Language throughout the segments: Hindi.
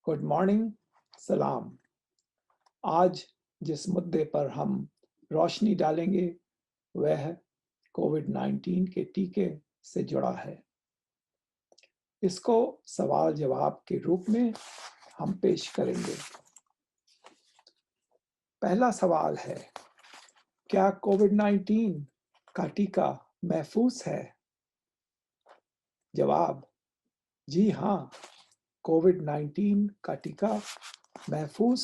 गुड मॉर्निंग, सलाम। आज जिस मुद्दे पर हम रोशनी डालेंगे वह कोविड-19 के टीके से जुड़ा है। इसको सवाल जवाब के रूप में हम पेश करेंगे। पहला सवाल है, क्या कोविड-19 का टीका महफूज है? जवाब, जी हाँ, कोविड-19 का टीका महफूज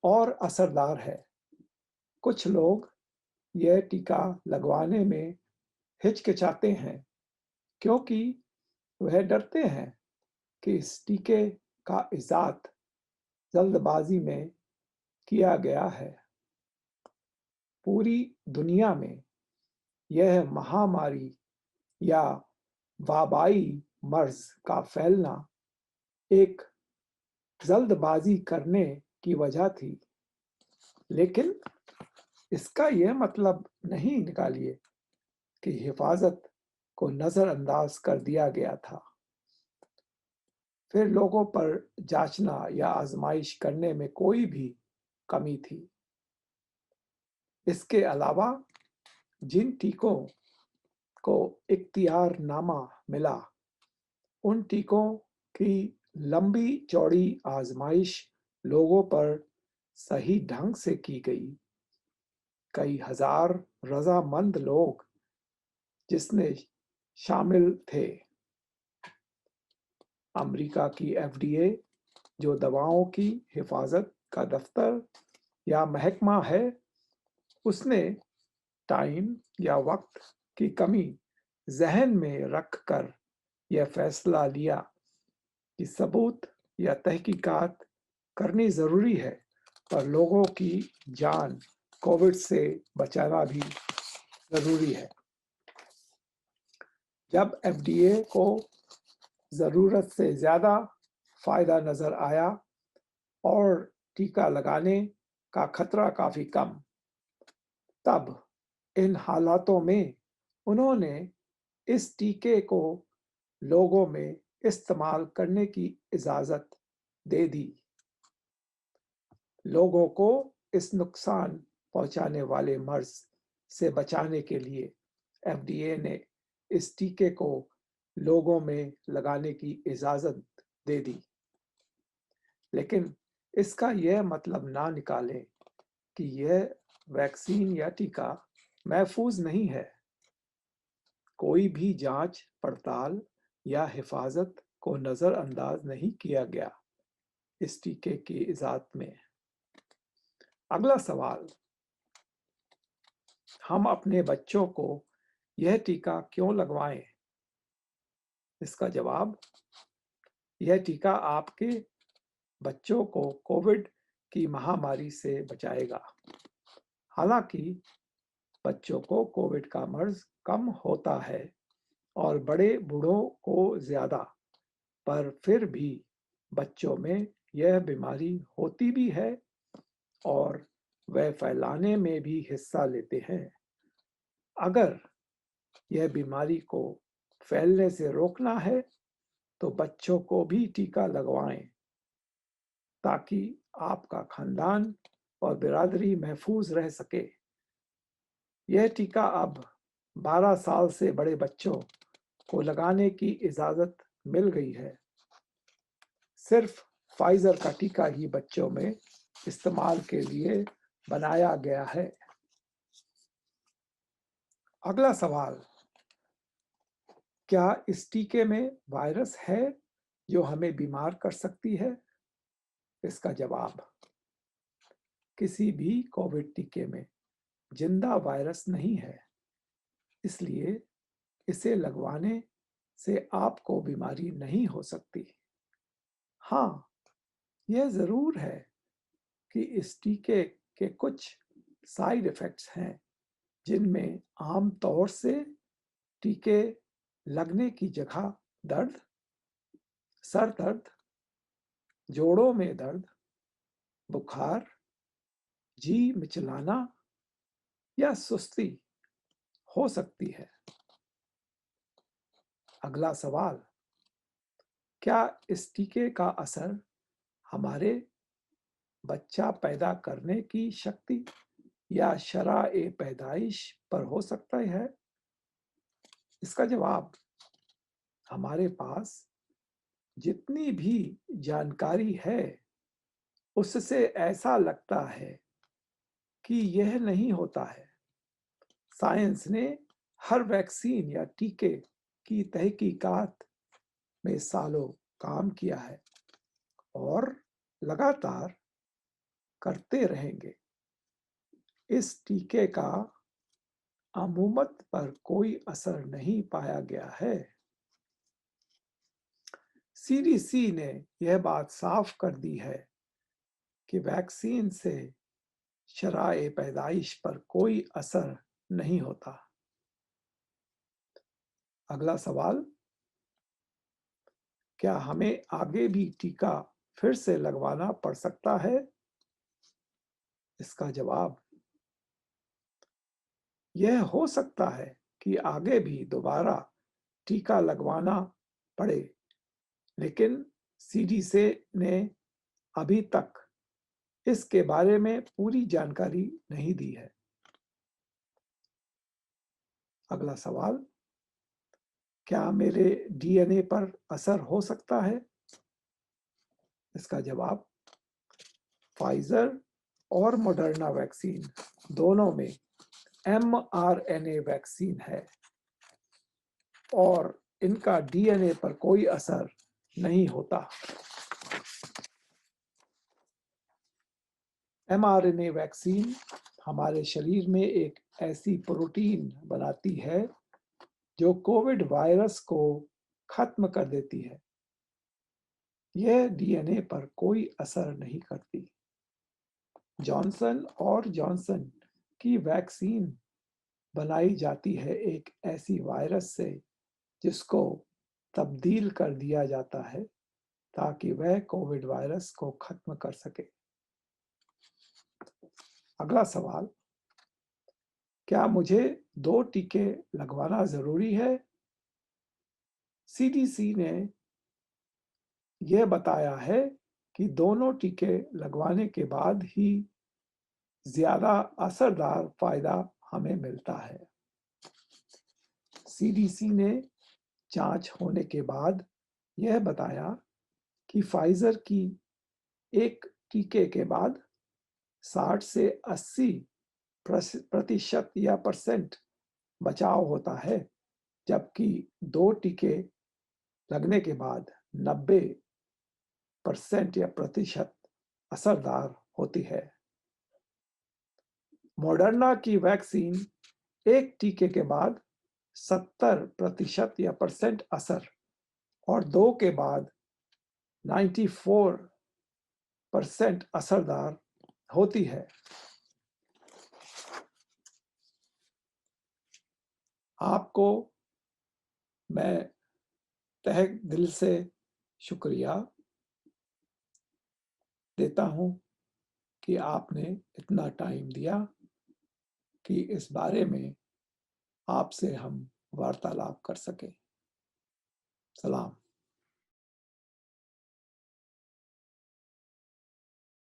और असरदार है। कुछ लोग यह टीका लगवाने में हिचकिचाते हैं क्योंकि वह डरते हैं कि इस टीके का इजाद जल्दबाजी में किया गया है। पूरी दुनिया में यह महामारी या वबाई मर्ज का फैलना एक जल्दबाजी करने की वजह थी, लेकिन इसका यह मतलब नहीं निकालिए कि हिफाजत को नजरअंदाज कर दिया गया था। फिर लोगों पर जांचना या आजमाइश करने में कोई भी कमी थी। इसके अलावा जिन टीकों को इख्तियारनामा मिला, उन टीकों की लंबी चौड़ी आजमाइश लोगों पर सही ढंग से की गई। कई हजार रजामंद लोग जिसमें शामिल थे। अमेरिका की FDA, जो दवाओं की हिफाजत का दफ्तर या महकमा है, उसने टाइम या वक्त की कमी जहन में रखकर यह फैसला लिया कि सबूत या तहकीकात करनी जरूरी है, पर लोगों की जान कोविड से बचाना भी जरूरी है। जब FDA को जरूरत से ज्यादा फायदा नजर आया और टीका लगाने का खतरा काफी कम, तब इन हालातों में उन्होंने इस टीके को लोगों में इस्तेमाल करने की इजाजत दे दी। लोगों को इस नुकसान पहुंचाने वाले मर्ज से बचाने के लिए FDA ने इस टीके को लोगों में लगाने की इजाजत दे दी, लेकिन इसका यह मतलब ना निकालें कि यह वैक्सीन या टीका महफूज नहीं है। कोई भी जांच पड़ताल या हिफाजत को नजरअंदाज नहीं किया गया इस टीके की इजाद में। अगला सवाल, हम अपने बच्चों को यह टीका क्यों लगवाएं? इसका जवाब, यह टीका आपके बच्चों को कोविड की महामारी से बचाएगा। हालांकि बच्चों को कोविड का मर्ज कम होता है और बड़े बूढ़ों को ज्यादा, पर फिर भी बच्चों में यह बीमारी होती भी है और वह फैलाने में भी हिस्सा लेते हैं। अगर यह बीमारी को फैलने से रोकना है तो बच्चों को भी टीका लगवाएं, ताकि आपका खानदान और बिरादरी महफूज रह सके। यह टीका अब 12 साल से बड़े बच्चों को लगाने की इजाजत मिल गई है। सिर्फ फाइजर का टीका ही बच्चों में इस्तेमाल के लिए बनाया गया है। अगला सवाल, क्या इस टीके में वायरस है जो हमें बीमार कर सकती है? इसका जवाब, किसी भी कोविड टीके में जिंदा वायरस नहीं है, इसलिए इसे लगवाने से आपको बीमारी नहीं हो सकती। हाँ, यह जरूर है कि इस टीके के कुछ साइड इफेक्ट्स हैं, जिनमें आम तौर से टीके लगने की जगह दर्द, सर दर्द, जोड़ों में दर्द, बुखार, जी मिचलाना या सुस्ती हो सकती है। अगला सवाल, क्या इस टीके का असर हमारे बच्चा पैदा करने की शक्ति या शरह पैदाइश पर हो सकता है? इसका जवाब, हमारे पास जितनी भी जानकारी है उससे ऐसा लगता है कि यह नहीं होता है। साइंस ने हर वैक्सीन या टीके की तहकीकात में सालों काम किया है और लगातार करते रहेंगे। इस टीके का अमूमत पर कोई असर नहीं पाया गया है। सीडीसी ने यह बात साफ कर दी है कि वैक्सीन से शरह पैदाइश पर कोई असर नहीं होता। अगला सवाल, क्या हमें आगे भी टीका फिर से लगवाना पड़ सकता है? इसका जवाब, यह हो सकता है कि आगे भी दोबारा टीका लगवाना पड़े, लेकिन सीडीसी ने अभी तक इसके बारे में पूरी जानकारी नहीं दी है। अगला सवाल, क्या मेरे डीएनए पर असर हो सकता है? इसका जवाब, फाइजर और मॉडर्ना वैक्सीन दोनों में mRNA वैक्सीन है और इनका डीएनए पर कोई असर नहीं होता। mRNA वैक्सीन हमारे शरीर में एक ऐसी प्रोटीन बनाती है जो कोविड वायरस को खत्म कर देती है। यह डीएनए पर कोई असर नहीं करती। जॉनसन और जॉनसन की वैक्सीन बनाई जाती है एक ऐसी वायरस से जिसको तब्दील कर दिया जाता है ताकि वह कोविड वायरस को खत्म कर सके। अगला सवाल, क्या मुझे 2 टीके लगवाना जरूरी है? सीडीसी ने यह बताया है कि दोनों टीके लगवाने के बाद ही ज्यादा असरदार फायदा हमें मिलता है। सीडीसी ने जांच होने के बाद यह बताया कि फाइजर की एक टीके के बाद 60 से 80% या परसेंट बचाव होता है, जबकि 2 टीके लगने के बाद 90% या प्रतिशत असरदार होती है। मॉडर्ना की वैक्सीन एक टीके के बाद 70% या परसेंट असर और 2 के बाद 94% असरदार होती है। आपको मैं तहे दिल से शुक्रिया देता हूं कि आपने इतना टाइम दिया कि इस बारे में आपसे हम वार्तालाप कर सके। सलाम।